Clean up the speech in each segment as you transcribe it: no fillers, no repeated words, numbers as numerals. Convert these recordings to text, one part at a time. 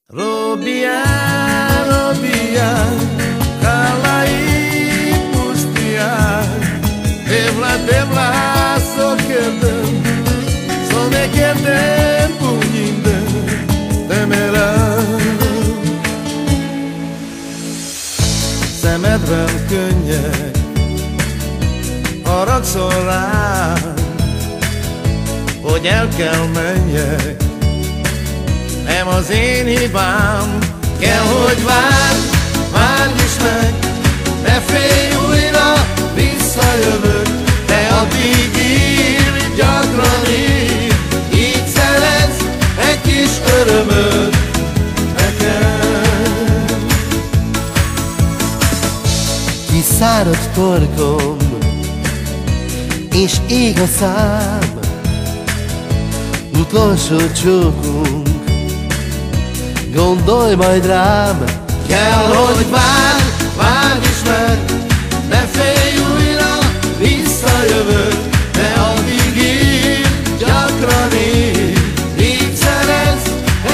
Robia, Robia, kalai pustia, devla sokerdem, sonekerdem punyindem, demerem. Szemedben könnyek, haragszol rám, hogy el kell menjek. Nem az én hibám, kell, hogy várj is meg, ne félj, újra visszajövök, de addig írj, gyakran írj, így szerez egy kis örömöt nekem. Kiszárad torkom, és ég a szám, utolsó csókunk, gondolj majd rám. Kell, hogy várj is meg, ne félj, újra visszajövök, de addig írj, gyakran írj, így szerez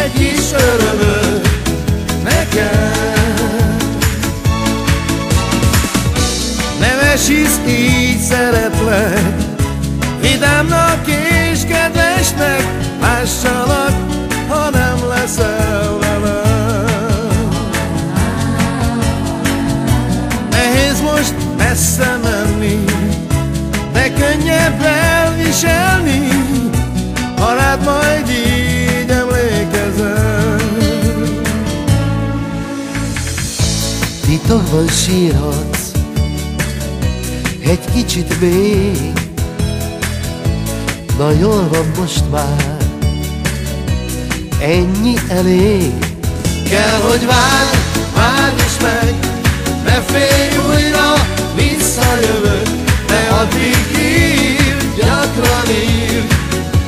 egy kis örömöt nekem. Neves hisz, így szeretlek, vidámnak és kedvesnek, lássalak, ha nem leszel velem. Nehéz most messze menni, de könnyebb elviselni, ha rád majd így emlékezem. Titokban sírhatsz, egy kicsit még, na jól van most már, ennyi elég. Kell, hogy várj is meg, ne félj, újra visszajövök, de addig írj, gyakran írj,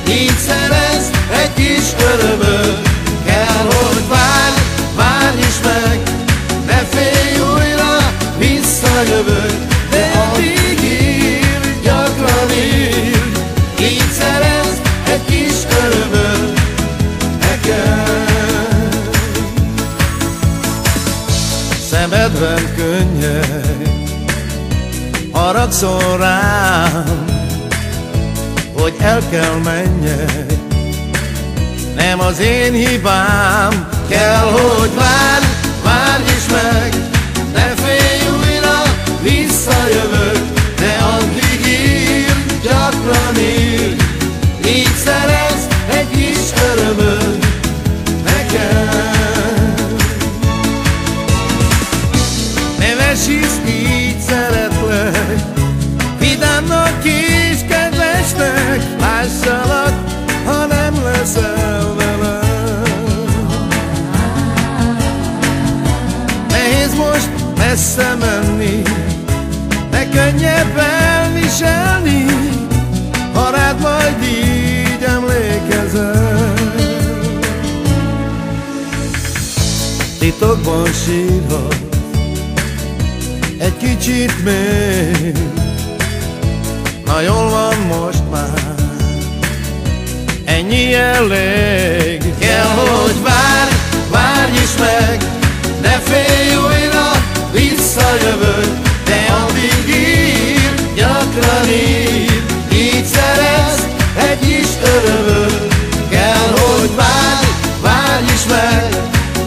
így szerez egy kis örömöt. Kell, hogy várj is meg, ne félj, újra visszajövök, de addig írj, gyakran írj, így szerez egy kis örömöt nekem. Szemedben könnyek, haragszol rám, hogy el kell menjek. Nem az én hibám, kell, hogy várj is meg, ne félj, újra visszajövök, de addig írj, gyakran írj, így szerez egy kis örömöt nekem. Neves hisz, így szeretlek, vidámnak és kedvesnek, lássalak, ha nem leszel velem. Nehéz most messze menni, de könnyebb elviselni, ha rád majd így emlékezem. Titokban sírhat, egy kicsit még, na jól van most már, ennyi elég. Kell, hogy várj is meg, ne félj, újra visszajövök, de addig írj, gyakran írj, így szerez egy kis örömöt. Kell, hogy várj is meg,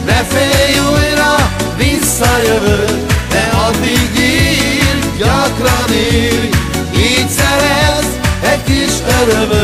ne félj, újra visszajövök, de addig írj, gyakran írj, így szerez egy kis örömöt.